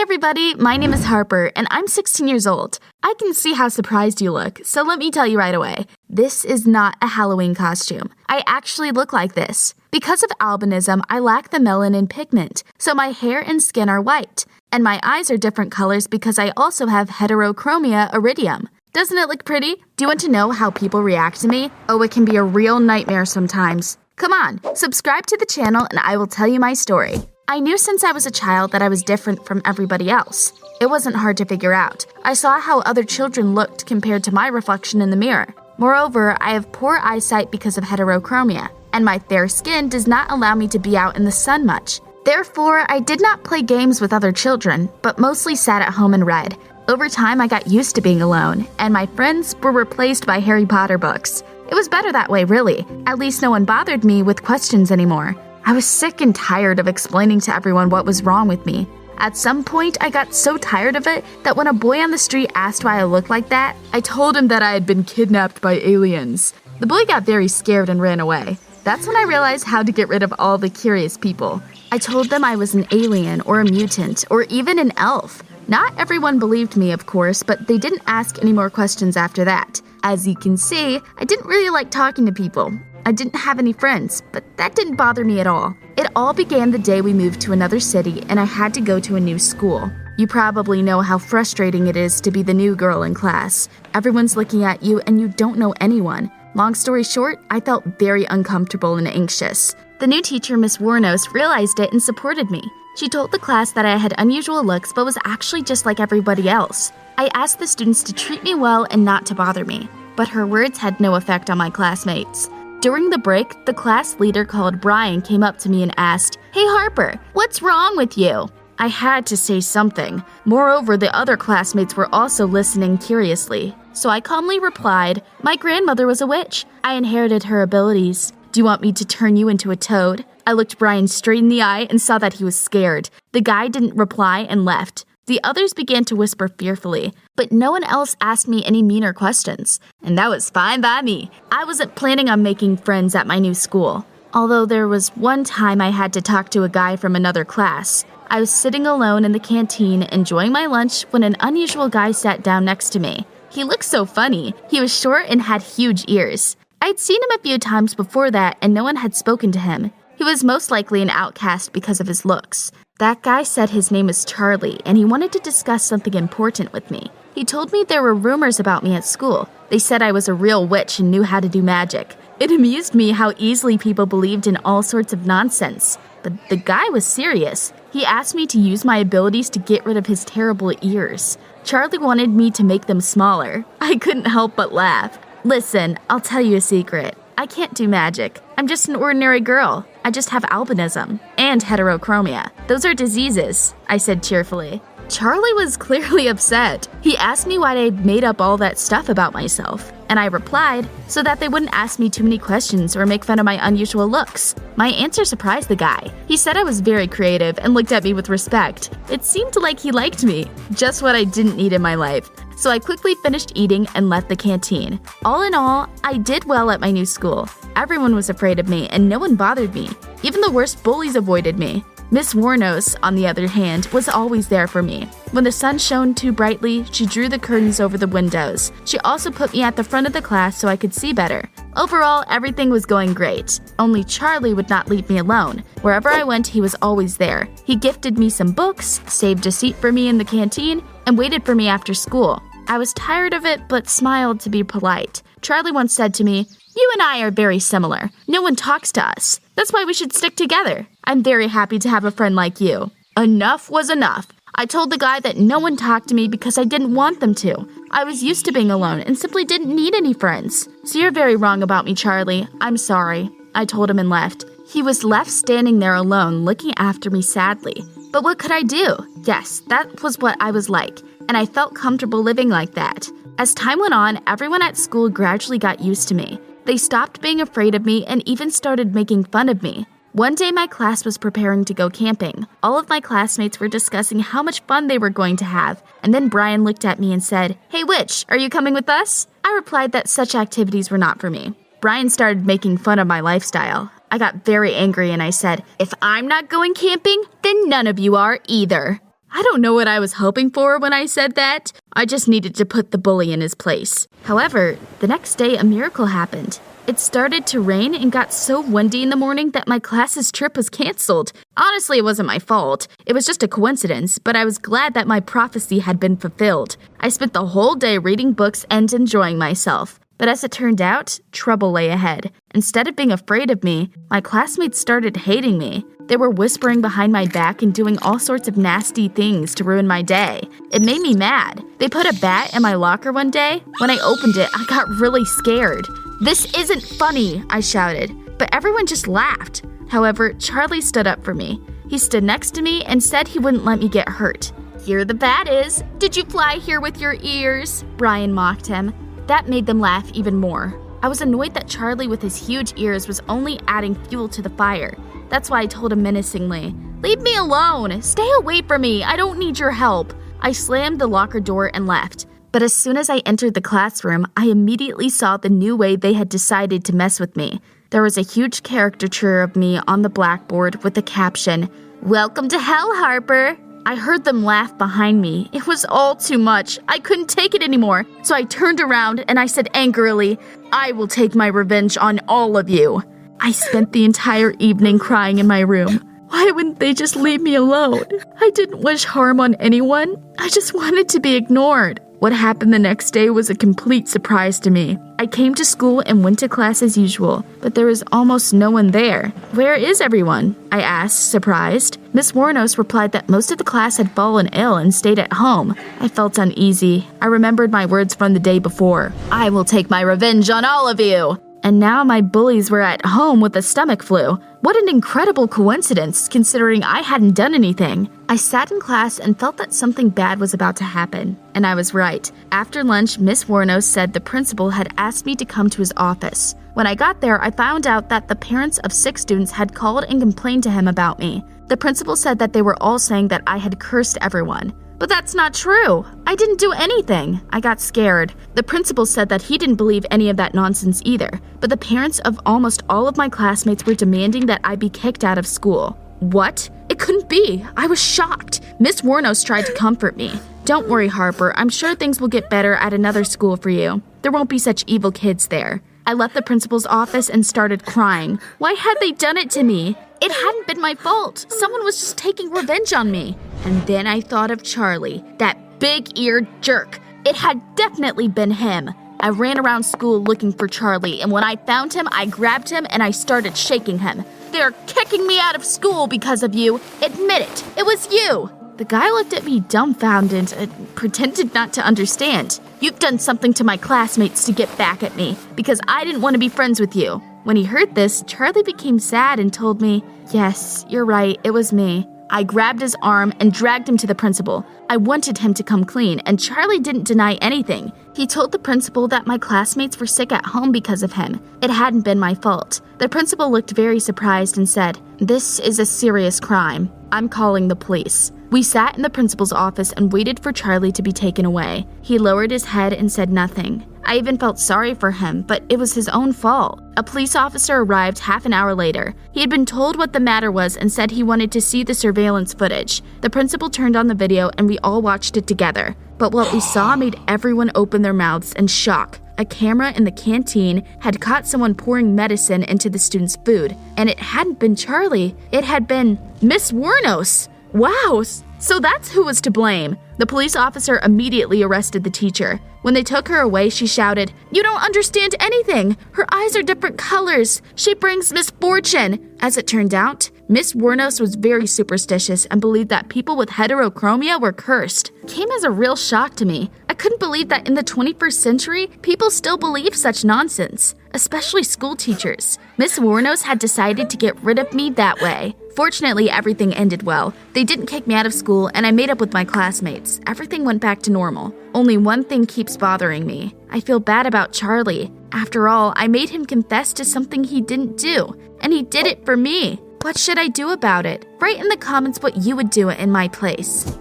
everybody, my name is Harper, and I'm 16 years old. I can see how surprised you look, so let me tell you right away. This is not a Halloween costume. I actually look like this. Because of albinism, I lack the melanin pigment, so my hair and skin are white. And my eyes are different colors because I also have heterochromia iridium. Doesn't it look pretty? Do you want to know how people react to me? Oh, it can be a real nightmare sometimes. Come on, subscribe to the channel and I will tell you my story. I knew since I was a child that I was different from everybody else. It wasn't hard to figure out. I saw how other children looked compared to my reflection in the mirror. Moreover, I have poor eyesight because of heterochromia, and my fair skin does not allow me to be out in the sun much. Therefore, I did not play games with other children, but mostly sat at home and read. Over time, I got used to being alone, and my friends were replaced by Harry Potter books. It was better that way, really. At least no one bothered me with questions anymore. I was sick and tired of explaining to everyone what was wrong with me. At some point, I got so tired of it that when a boy on the street asked why I looked like that, I told him that I had been kidnapped by aliens. The boy got very scared and ran away. That's when I realized how to get rid of all the curious people. I told them I was an alien or a mutant or even an elf. Not everyone believed me, of course, but they didn't ask any more questions after that. As you can see, I didn't really like talking to people. I didn't have any friends, but that didn't bother me at all. It all began the day we moved to another city and I had to go to a new school. You probably know how frustrating it is to be the new girl in class. Everyone's looking at you and you don't know anyone. Long story short, I felt very uncomfortable and anxious. The new teacher, Miss Warnos, realized it and supported me. She told the class that I had unusual looks but was actually just like everybody else. I asked the students to treat me well and not to bother me, but her words had no effect on my classmates. During the break, the class leader called Brian came up to me and asked, "Hey Harper, what's wrong with you?" I had to say something. Moreover, the other classmates were also listening curiously. So I calmly replied, "My grandmother was a witch. I inherited her abilities. Do you want me to turn you into a toad?" I looked Brian straight in the eye and saw that he was scared. The guy didn't reply and left. The others began to whisper fearfully, but no one else asked me any meaner questions, and that was fine by me. I wasn't planning on making friends at my new school. Although there was one time I had to talk to a guy from another class. I was sitting alone in the canteen enjoying my lunch when an unusual guy sat down next to me. He looked so funny. He was short and had huge ears. I'd seen him a few times before that and no one had spoken to him. He was most likely an outcast because of his looks. That guy said his name was Charlie and he wanted to discuss something important with me. He told me there were rumors about me at school. They said I was a real witch and knew how to do magic. It amused me how easily people believed in all sorts of nonsense. But the guy was serious. He asked me to use my abilities to get rid of his terrible ears. Charlie wanted me to make them smaller. I couldn't help but laugh. Listen, I'll tell you a secret. I can't do magic. I'm just an ordinary girl. I just have albinism and heterochromia. Those are diseases, I said cheerfully. Charlie was clearly upset. He asked me why I'd made up all that stuff about myself, and I replied so that they wouldn't ask me too many questions or make fun of my unusual looks. My answer surprised the guy. He said I was very creative and looked at me with respect. It seemed like he liked me, just what I didn't need in my life. So I quickly finished eating and left the canteen. All in all, I did well at my new school. Everyone was afraid of me and no one bothered me. Even the worst bullies avoided me. Miss Warnos, on the other hand, was always there for me. When the sun shone too brightly, she drew the curtains over the windows. She also put me at the front of the class so I could see better. Overall, everything was going great. Only Charlie would not leave me alone. Wherever I went, he was always there. He gifted me some books, saved a seat for me in the canteen, and waited for me after school. I was tired of it, but smiled to be polite. Charlie once said to me, "You and I are very similar. No one talks to us. That's why we should stick together. I'm very happy to have a friend like you." Enough was enough. I told the guy that no one talked to me because I didn't want them to. I was used to being alone and simply didn't need any friends. "So you're very wrong about me, Charlie. I'm sorry," I told him and left. He was left standing there alone, looking after me sadly. But what could I do? Yes, that was what I was like, and I felt comfortable living like that. As time went on, everyone at school gradually got used to me. They stopped being afraid of me and even started making fun of me. One day my class was preparing to go camping. All of my classmates were discussing how much fun they were going to have, and then Brian looked at me and said, "Hey witch, are you coming with us?" I replied that such activities were not for me. Brian started making fun of my lifestyle. I got very angry and I said, "If I'm not going camping, then none of you are either." I don't know what I was hoping for when I said that. I just needed to put the bully in his place. However, the next day a miracle happened. It started to rain and got so windy in the morning that my class's trip was canceled. Honestly, it wasn't my fault. It was just a coincidence, but I was glad that my prophecy had been fulfilled. I spent the whole day reading books and enjoying myself. But as it turned out, trouble lay ahead. Instead of being afraid of me, my classmates started hating me. They were whispering behind my back and doing all sorts of nasty things to ruin my day. It made me mad. They put a bat in my locker one day. When I opened it, I got really scared. "This isn't funny," I shouted, but everyone just laughed. However, Charlie stood up for me. He stood next to me and said he wouldn't let me get hurt. "Here the bat is. Did you fly here with your ears?" Brian mocked him. That made them laugh even more. I was annoyed that Charlie with his huge ears was only adding fuel to the fire. That's why I told him menacingly, "Leave me alone! Stay away from me! I don't need your help!" I slammed the locker door and left. But as soon as I entered the classroom, I immediately saw the new way they had decided to mess with me. There was a huge caricature of me on the blackboard with the caption, "Welcome to hell, Harper." I heard them laugh behind me. It was all too much. I couldn't take it anymore. So I turned around and I said angrily, "I will take my revenge on all of you." I spent the entire evening crying in my room. Why wouldn't they just leave me alone? I didn't wish harm on anyone. I just wanted to be ignored. What happened the next day was a complete surprise to me. I came to school and went to class as usual, but there was almost no one there. "Where is everyone?" I asked, surprised. Miss Warnos replied that most of the class had fallen ill and stayed at home. I felt uneasy. I remembered my words from the day before. "I will take my revenge on all of you." And now my bullies were at home with a stomach flu. What an incredible coincidence, considering I hadn't done anything. I sat in class and felt that something bad was about to happen. And I was right. After lunch, Miss Warnos said the principal had asked me to come to his office. When I got there, I found out that the parents of 6 students had called and complained to him about me. The principal said that they were all saying that I had cursed everyone. But that's not true. I didn't do anything. I got scared. The principal said that he didn't believe any of that nonsense either, but the parents of almost all of my classmates were demanding that I be kicked out of school. What? It couldn't be. I was shocked. Miss Warnos tried to comfort me. "Don't worry, Harper. I'm sure things will get better at another school for you. There won't be such evil kids there." I left the principal's office and started crying. Why had they done it to me? It hadn't been my fault. Someone was just taking revenge on me. And then I thought of Charlie, that big-eared jerk. It had definitely been him. I ran around school looking for Charlie, and when I found him, I grabbed him and I started shaking him. "They're kicking me out of school because of you. Admit it. It was you." The guy looked at me dumbfounded and pretended not to understand. "You've done something to my classmates to get back at me because I didn't want to be friends with you." When he heard this, Charlie became sad and told me, "Yes, you're right, it was me." I grabbed his arm and dragged him to the principal. I wanted him to come clean, and Charlie didn't deny anything. He told the principal that my classmates were sick at home because of him. It hadn't been my fault. The principal looked very surprised and said, "This is a serious crime. I'm calling the police." We sat in the principal's office and waited for Charlie to be taken away. He lowered his head and said nothing. I even felt sorry for him, but it was his own fault. A police officer arrived half an hour later. He had been told what the matter was and said he wanted to see the surveillance footage. The principal turned on the video and we all watched it together. But what we saw made everyone open their mouths in shock. A camera in the canteen had caught someone pouring medicine into the students' food. And it hadn't been Charlie. It had been Miss Warnos. Wow, so that's who was to blame. The police officer immediately arrested the teacher. When they took her away, she shouted, "You don't understand anything. Her eyes are different colors. She brings misfortune." As it turned out, Miss Warnos was very superstitious and believed that people with heterochromia were cursed. It came as a real shock to me. I couldn't believe that in the 21st century, people still believe such nonsense, especially school teachers. Miss Warnos had decided to get rid of me that way. Fortunately, everything ended well. They didn't kick me out of school, and I made up with my classmates. Everything went back to normal. Only one thing keeps bothering me. I feel bad about Charlie. After all, I made him confess to something he didn't do, and he did it for me. What should I do about it? Write in the comments what you would do in my place.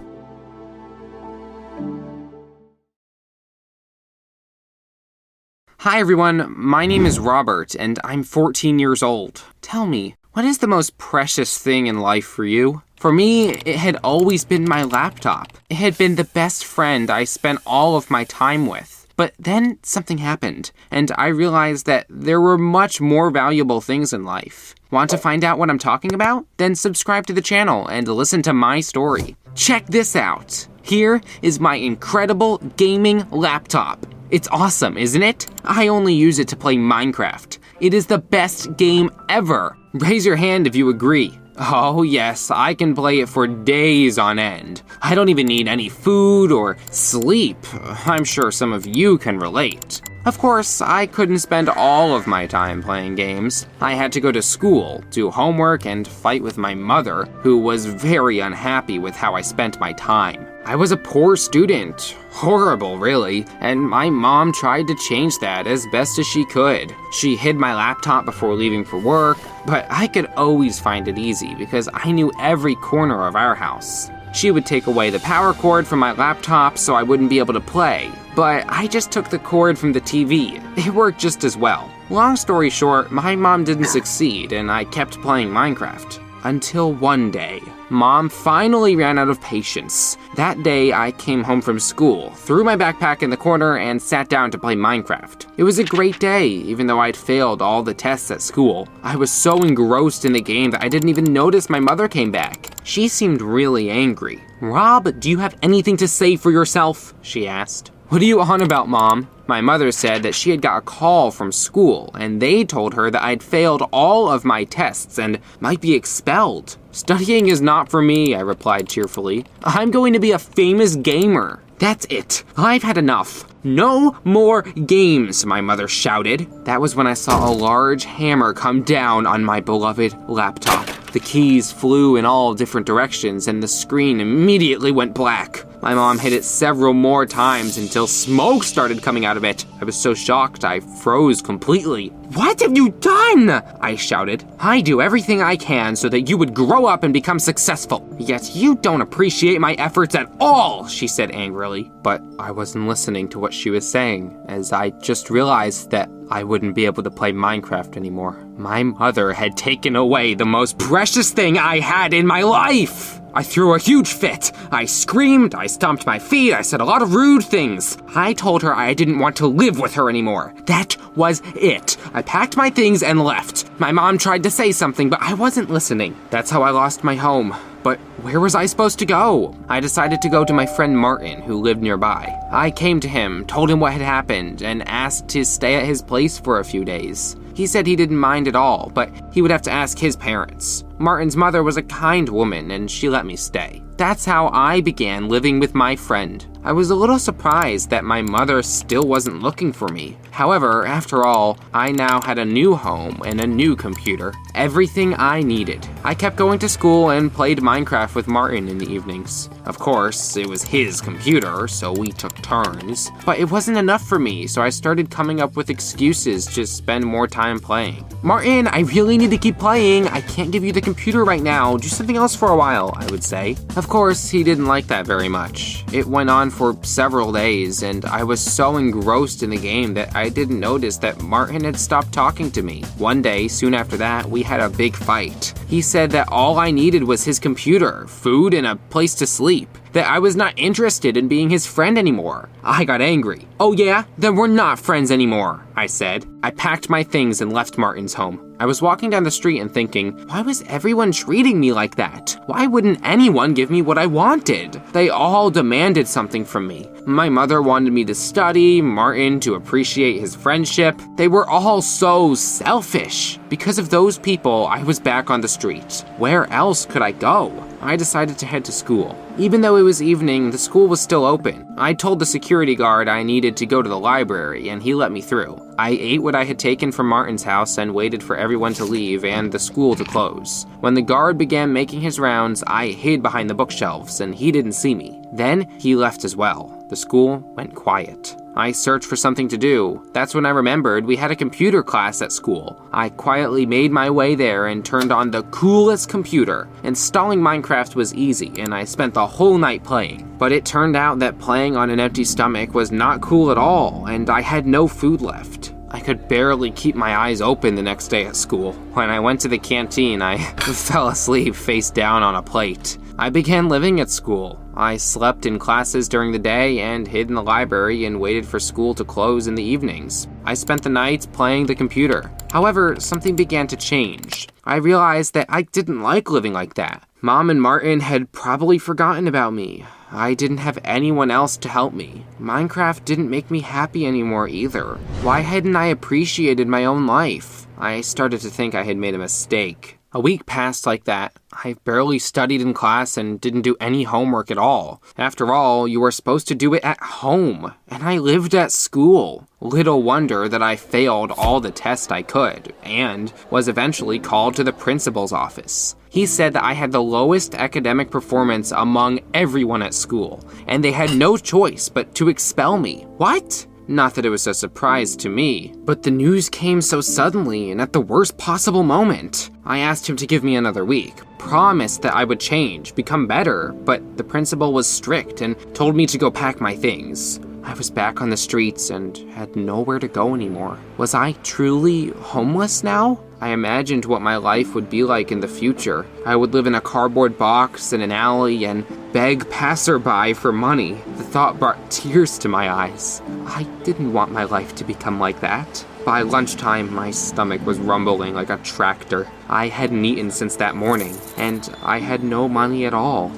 Hi everyone, my name is Robert, and I'm 14 years old. Tell me, what is the most precious thing in life for you? For me, it had always been my laptop. It had been the best friend I spent all of my time with. But then something happened, and I realized that there were much more valuable things in life. Want to find out what I'm talking about? Then subscribe to the channel and listen to my story. Check this out. Here is my incredible gaming laptop. It's awesome, isn't it? I only use it to play Minecraft. It is the best game ever. Raise your hand if you agree. Oh yes, I can play it for days on end. I don't even need any food or sleep. I'm sure some of you can relate. Of course, I couldn't spend all of my time playing games. I had to go to school, do homework, and fight with my mother, who was very unhappy with how I spent my time. I was a poor student. Horrible, really. And my mom tried to change that as best as she could. She hid my laptop before leaving for work, but I could always find it easy because I knew every corner of our house. She would take away the power cord from my laptop so I wouldn't be able to play, but I just took the cord from the TV. It worked just as well. Long story short, my mom didn't succeed and I kept playing Minecraft. Until one day, Mom finally ran out of patience. That day, I came home from school, threw my backpack in the corner, and sat down to play Minecraft. It was a great day, even though I'd failed all the tests at school. I was so engrossed in the game that I didn't even notice my mother came back. She seemed really angry. "Rob, do you have anything to say for yourself?" she asked. "What are you on about, Mom?" My mother said that she had got a call from school, and they told her that I'd failed all of my tests and might be expelled. "Studying is not for me," I replied cheerfully. "I'm going to be a famous gamer. That's it. I've had enough. No more games," my mother shouted. That was when I saw a large hammer come down on my beloved laptop. The keys flew in all different directions, and the screen immediately went black. My mom hit it several more times until smoke started coming out of it. I was so shocked I froze completely. "What have you done?" I shouted. "I do everything I can so that you would grow up and become successful. Yet you don't appreciate my efforts at all," she said angrily. But I wasn't listening to what she was saying, as I just realized that I wouldn't be able to play Minecraft anymore. My mother had taken away the most precious thing I had in my life. I threw a huge fit. I screamed, I stomped my feet, I said a lot of rude things. I told her I didn't want to live with her anymore. That was it. I packed my things and left. My mom tried to say something, but I wasn't listening. That's how I lost my home. But where was I supposed to go? I decided to go to my friend Martin, who lived nearby. I came to him, told him what had happened, and asked to stay at his place for a few days. He said he didn't mind at all, but he would have to ask his parents. Martin's mother was a kind woman, and she let me stay. That's how I began living with my friend. I was a little surprised that my mother still wasn't looking for me. However, after all, I now had a new home and a new computer. Everything I needed. I kept going to school and played Minecraft with Martin in the evenings. Of course, it was his computer, so we took turns. But it wasn't enough for me, so I started coming up with excuses to spend more time playing. "Martin, I really need to keep playing. I can't give you the computer right now. Do something else for a while," I would say. Of course, he didn't like that very much. It went on for several days, and I was so engrossed in the game that I didn't notice that Martin had stopped talking to me. One day, soon after that, we had a big fight. He said that all I needed was his computer, food, and a place to sleep. That I was not interested in being his friend anymore. I got angry. "Oh yeah? Then we're not friends anymore," I said. I packed my things and left Martin's home. I was walking down the street and thinking, why was everyone treating me like that? Why wouldn't anyone give me what I wanted? They all demanded something from me. My mother wanted me to study, Martin to appreciate his friendship. They were all so selfish. Because of those people, I was back on the street. Where else could I go? I decided to head to school. Even though it was evening, the school was still open. I told the security guard I needed to go to the library, and he let me through. I ate what I had taken from Martin's house and waited for everyone to leave and the school to close. When the guard began making his rounds, I hid behind the bookshelves, and he didn't see me. Then he left as well. The school went quiet. I searched for something to do. That's when I remembered we had a computer class at school. I quietly made my way there and turned on the coolest computer. Installing Minecraft was easy, and I spent the whole night playing. But it turned out that playing on an empty stomach was not cool at all, and I had no food left. I could barely keep my eyes open the next day at school. When I went to the canteen, I fell asleep face down on a plate. I began living at school. I slept in classes during the day and hid in the library and waited for school to close in the evenings. I spent the nights playing the computer. However, something began to change. I realized that I didn't like living like that. Mom and Martin had probably forgotten about me. I didn't have anyone else to help me. Minecraft didn't make me happy anymore either. Why hadn't I appreciated my own life? I started to think I had made a mistake. A week passed like that. I barely studied in class and didn't do any homework at all. After all, you were supposed to do it at home, and I lived at school. Little wonder that I failed all the tests I could, and was eventually called to the principal's office. He said that I had the lowest academic performance among everyone at school, and they had no choice but to expel me. What? Not that it was a surprise to me, but the news came so suddenly and at the worst possible moment. I asked him to give me another week, promised that I would change, become better, but the principal was strict and told me to go pack my things. I was back on the streets and had nowhere to go anymore. Was I truly homeless now? I imagined what my life would be like in the future. I would live in a cardboard box in an alley and beg passerby for money. The thought brought tears to my eyes. I didn't want my life to become like that. By lunchtime, my stomach was rumbling like a tractor. I hadn't eaten since that morning, and I had no money at all.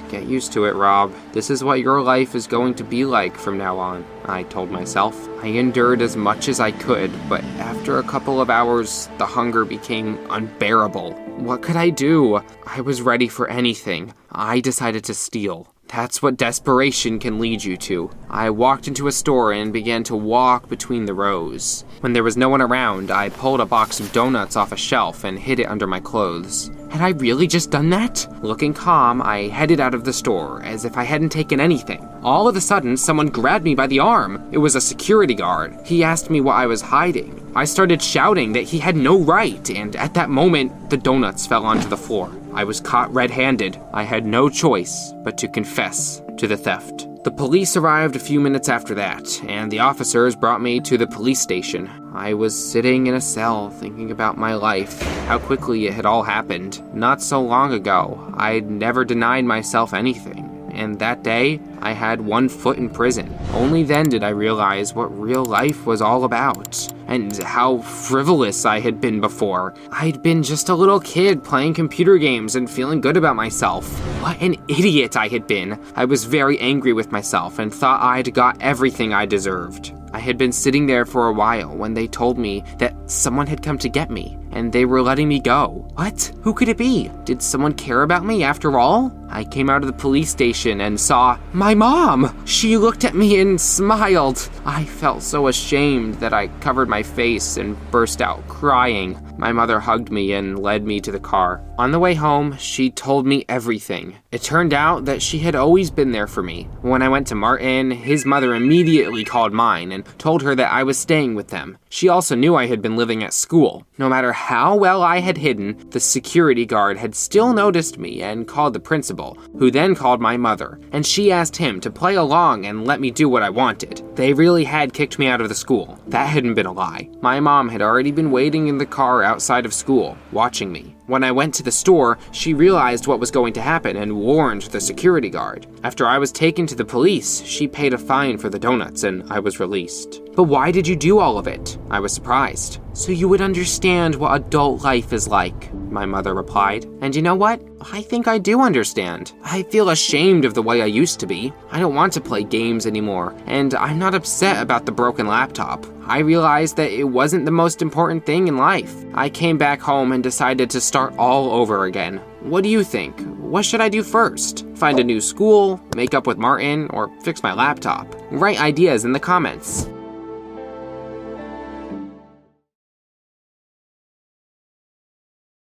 Get used to it, Rob. This is what your life is going to be like from now on, I told myself. I endured as much as I could, but after a couple of hours, the hunger became unbearable. What could I do? I was ready for anything. I decided to steal. That's what desperation can lead you to. I walked into a store and began to walk between the rows. When there was no one around, I pulled a box of donuts off a shelf and hid it under my clothes. Had I really just done that? Looking calm, I headed out of the store as if I hadn't taken anything. All of a sudden, someone grabbed me by the arm. It was a security guard. He asked me what I was hiding. I started shouting that he had no right, and at that moment, the donuts fell onto the floor. I was caught red-handed. I had no choice but to confess to the theft. The police arrived a few minutes after that, and the officers brought me to the police station. I was sitting in a cell thinking about my life, how quickly it had all happened. Not so long ago, I'd never denied myself anything. And that day, I had 1 foot in prison. Only then did I realize what real life was all about, and how frivolous I had been before. I'd been just a little kid playing computer games and feeling good about myself. What an idiot I had been. I was very angry with myself and thought I'd got everything I deserved. I had been sitting there for a while when they told me that someone had come to get me, and they were letting me go. What? Who could it be? Did someone care about me after all? I came out of the police station and saw my mom. She looked at me and smiled. I felt so ashamed that I covered my face and burst out crying. My mother hugged me and led me to the car. On the way home, she told me everything. It turned out that she had always been there for me. When I went to Martin, his mother immediately called mine and told her that I was staying with them. She also knew I had been living at school. No matter how well I had hidden, the security guard had still noticed me and called the principal, who then called my mother, and she asked him to play along and let me do what I wanted. They really had kicked me out of the school. That hadn't been a lie. My mom had already been waiting in the car outside of school, watching me. When I went to the store, she realized what was going to happen and warned the security guard. After I was taken to the police, she paid a fine for the donuts and I was released. But why did you do all of it? I was surprised. So you would understand what adult life is like, my mother replied. And you know what? I think I do understand. I feel ashamed of the way I used to be. I don't want to play games anymore, and I'm not upset about the broken laptop. I realized that it wasn't the most important thing in life. I came back home and decided to start all over again. What do you think? What should I do first? Find a new school, make up with Martin, or fix my laptop? Write ideas in the comments.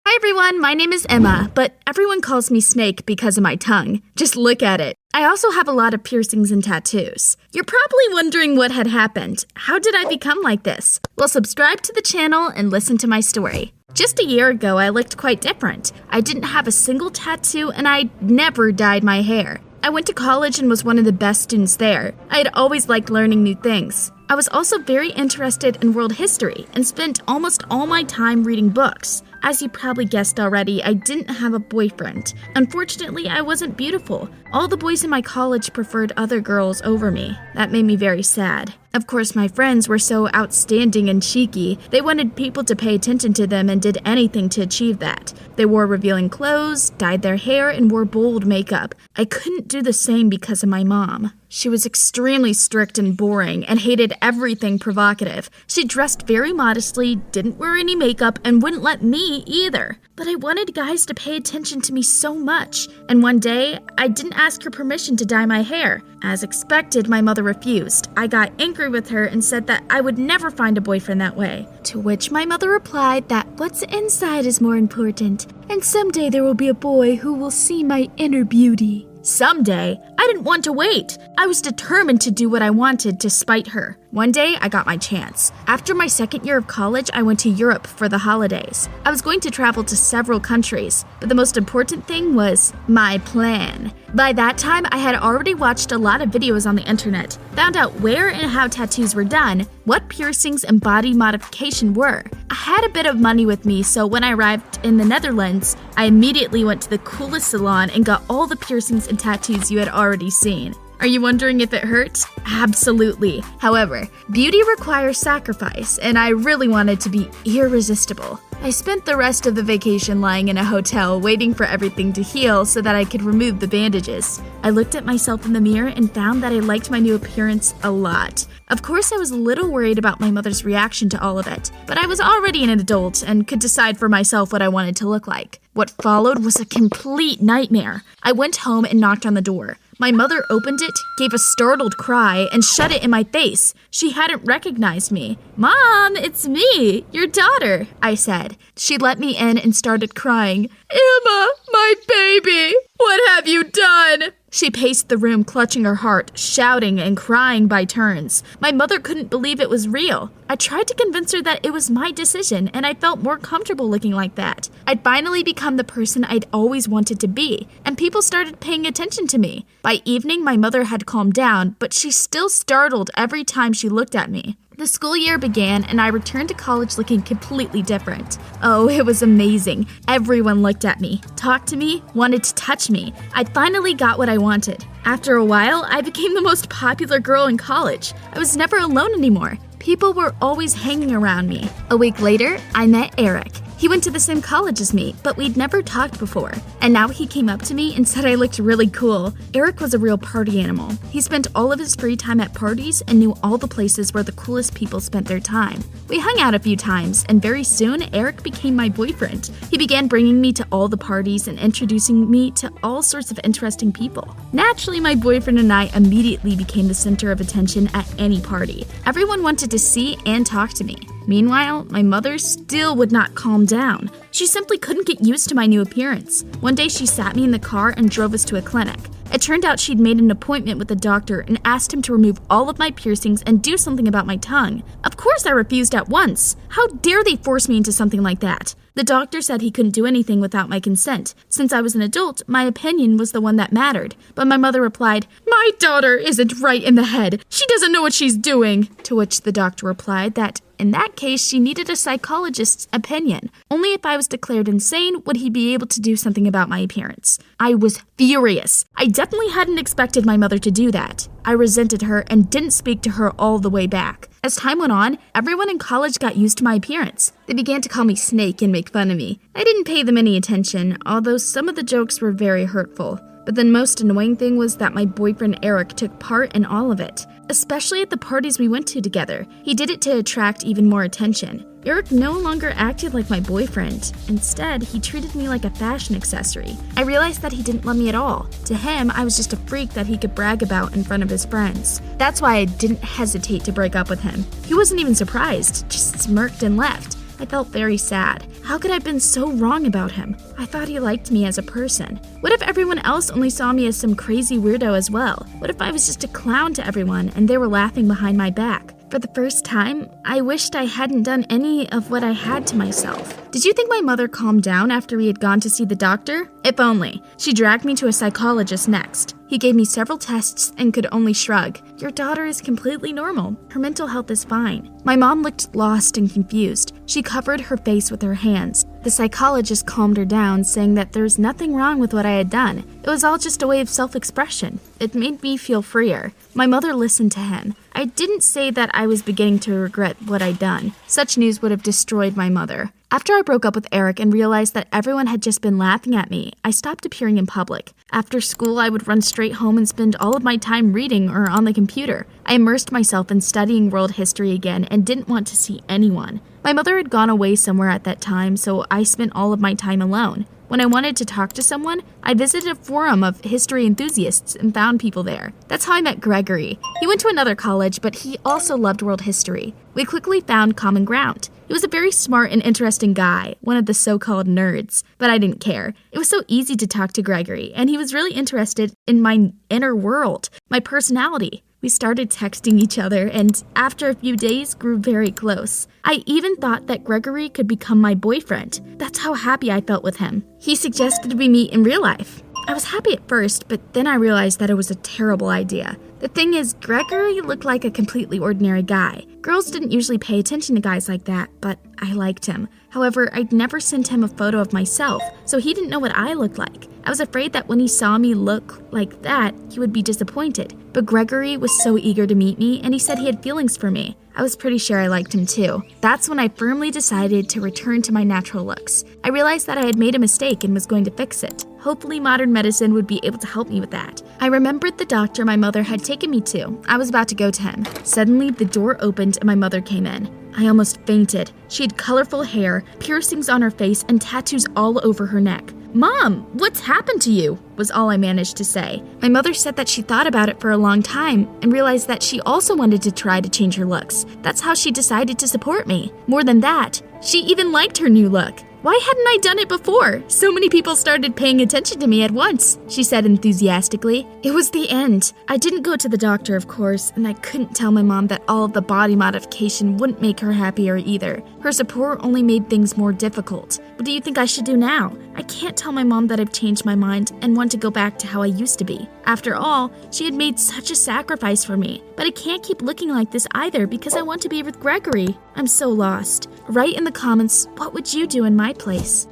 Hi everyone, my name is Emma, but everyone calls me Snake because of my tongue. Just look at it. I also have a lot of piercings and tattoos. You're probably wondering what had happened. How did I become like this? Well, subscribe to the channel and listen to my story. Just a year ago, I looked quite different. I didn't have a single tattoo and I never dyed my hair. I went to college and was one of the best students there. I had always liked learning new things. I was also very interested in world history and spent almost all my time reading books. As you probably guessed already, I didn't have a boyfriend. Unfortunately, I wasn't beautiful. All the boys in my college preferred other girls over me. That made me very sad. Of course, my friends were so outstanding and cheeky. They wanted people to pay attention to them and did anything to achieve that. They wore revealing clothes, dyed their hair, and wore bold makeup. I couldn't do the same because of my mom. She was extremely strict and boring and hated everything provocative. She dressed very modestly, didn't wear any makeup, and wouldn't let me either. But I wanted guys to pay attention to me so much, and one day, I didn't ask her permission to dye my hair. As expected, my mother refused. I got angry with her and said that I would never find a boyfriend that way. To which my mother replied that what's inside is more important, and someday there will be a boy who will see my inner beauty. Someday? I didn't want to wait. I was determined to do what I wanted to spite her. One day, I got my chance. After my second year of college, I went to Europe for the holidays. I was going to travel to several countries, but the most important thing was my plan. By that time, I had already watched a lot of videos on the internet, found out where and how tattoos were done, what piercings and body modification were. I had a bit of money with me, so when I arrived in the Netherlands, I immediately went to the coolest salon and got all the piercings and tattoos you had already seen. Are you wondering if it hurt? Absolutely. However, beauty requires sacrifice, and I really wanted to be irresistible. I spent the rest of the vacation lying in a hotel waiting for everything to heal so that I could remove the bandages. I looked at myself in the mirror and found that I liked my new appearance a lot. Of course, I was a little worried about my mother's reaction to all of it, but I was already an adult and could decide for myself what I wanted to look like. What followed was a complete nightmare. I went home and knocked on the door. My mother opened it, gave a startled cry, and shut it in my face. She hadn't recognized me. "Mom, it's me, your daughter," I said. She let me in and started crying. "Emma, my baby, what have you done?" She paced the room, clutching her heart, shouting and crying by turns. My mother couldn't believe it was real. I tried to convince her that it was my decision, and I felt more comfortable looking like that. I'd finally become the person I'd always wanted to be, and people started paying attention to me. By evening, my mother had calmed down, but she still startled every time she looked at me. The school year began, and I returned to college looking completely different. Oh, it was amazing. Everyone looked at me, talked to me, wanted to touch me. I finally got what I wanted. After a while, I became the most popular girl in college. I was never alone anymore. People were always hanging around me. A week later, I met Eric. He went to the same college as me, but we'd never talked before. And now he came up to me and said I looked really cool. Eric was a real party animal. He spent all of his free time at parties and knew all the places where the coolest people spent their time. We hung out a few times, and very soon, Eric became my boyfriend. He began bringing me to all the parties and introducing me to all sorts of interesting people. Naturally, my boyfriend and I immediately became the center of attention at any party. Everyone wanted to see and talk to me. Meanwhile, my mother still would not calm down. She simply couldn't get used to my new appearance. One day she sat me in the car and drove us to a clinic. It turned out she'd made an appointment with a doctor and asked him to remove all of my piercings and do something about my tongue. Of course I refused at once. How dare they force me into something like that? The doctor said he couldn't do anything without my consent. Since I was an adult, my opinion was the one that mattered. But my mother replied, "My daughter isn't right in the head. She doesn't know what she's doing." To which the doctor replied that in that case, she needed a psychologist's opinion. Only if I was declared insane would he be able to do something about my appearance. I was furious. I definitely hadn't expected my mother to do that. I resented her and didn't speak to her all the way back. As time went on, everyone in college got used to my appearance. They began to call me Snake and make fun of me. I didn't pay them any attention, although some of the jokes were very hurtful. But the most annoying thing was that my boyfriend Eric took part in all of it, especially at the parties we went to together. He did it to attract even more attention. Eric no longer acted like my boyfriend. Instead, he treated me like a fashion accessory. I realized that he didn't love me at all. To him, I was just a freak that he could brag about in front of his friends. That's why I didn't hesitate to break up with him. He wasn't even surprised, just smirked and left. I felt very sad. How could I have been so wrong about him? I thought he liked me as a person. What if everyone else only saw me as some crazy weirdo as well? What if I was just a clown to everyone and they were laughing behind my back? For the first time, I wished I hadn't done any of what I had to myself. Did you think my mother calmed down after we had gone to see the doctor? If only. She dragged me to a psychologist next. He gave me several tests and could only shrug. Your daughter is completely normal. Her mental health is fine. My mom looked lost and confused. She covered her face with her hands. The psychologist calmed her down, saying that there was nothing wrong with what I had done. It was all just a way of self-expression. It made me feel freer. My mother listened to him. I didn't say that I was beginning to regret what I'd done. Such news would have destroyed my mother. After I broke up with Eric and realized that everyone had just been laughing at me, I stopped appearing in public. After school, I would run straight home and spend all of my time reading or on the computer. I immersed myself in studying world history again and didn't want to see anyone. My mother had gone away somewhere at that time, so I spent all of my time alone. When I wanted to talk to someone, I visited a forum of history enthusiasts and found people there. That's how I met Gregory. He went to another college, but he also loved world history. We quickly found common ground. He was a very smart and interesting guy, one of the so-called nerds, but I didn't care. It was so easy to talk to Gregory, and he was really interested in my inner world, my personality. We started texting each other, and after a few days, grew very close. I even thought that Gregory could become my boyfriend. That's how happy I felt with him. He suggested we meet in real life. I was happy at first, but then I realized that it was a terrible idea. The thing is, Gregory looked like a completely ordinary guy. Girls didn't usually pay attention to guys like that, but I liked him. However, I'd never sent him a photo of myself, so he didn't know what I looked like. I was afraid that when he saw me look like that, he would be disappointed. But Gregory was so eager to meet me, and he said he had feelings for me. I was pretty sure I liked him too. That's when I firmly decided to return to my natural looks. I realized that I had made a mistake and was going to fix it. Hopefully modern medicine would be able to help me with that. I remembered the doctor my mother had taken me to. I was about to go to him. Suddenly, the door opened and my mother came in. I almost fainted. She had colorful hair, piercings on her face, and tattoos all over her neck. "Mom, what's happened to you?" was all I managed to say. My mother said that she thought about it for a long time and realized that she also wanted to try to change her looks. That's how she decided to support me. More than that, she even liked her new look. "Why hadn't I done it before? So many people started paying attention to me at once," she said enthusiastically. It was the end. I didn't go to the doctor, of course, and I couldn't tell my mom that all of the body modification wouldn't make her happier either. Her support only made things more difficult. What do you think I should do now? I can't tell my mom that I've changed my mind and want to go back to how I used to be. After all, she had made such a sacrifice for me. But I can't keep looking like this either because I want to be with Gregory. I'm so lost. Write in the comments, what would you do in my place?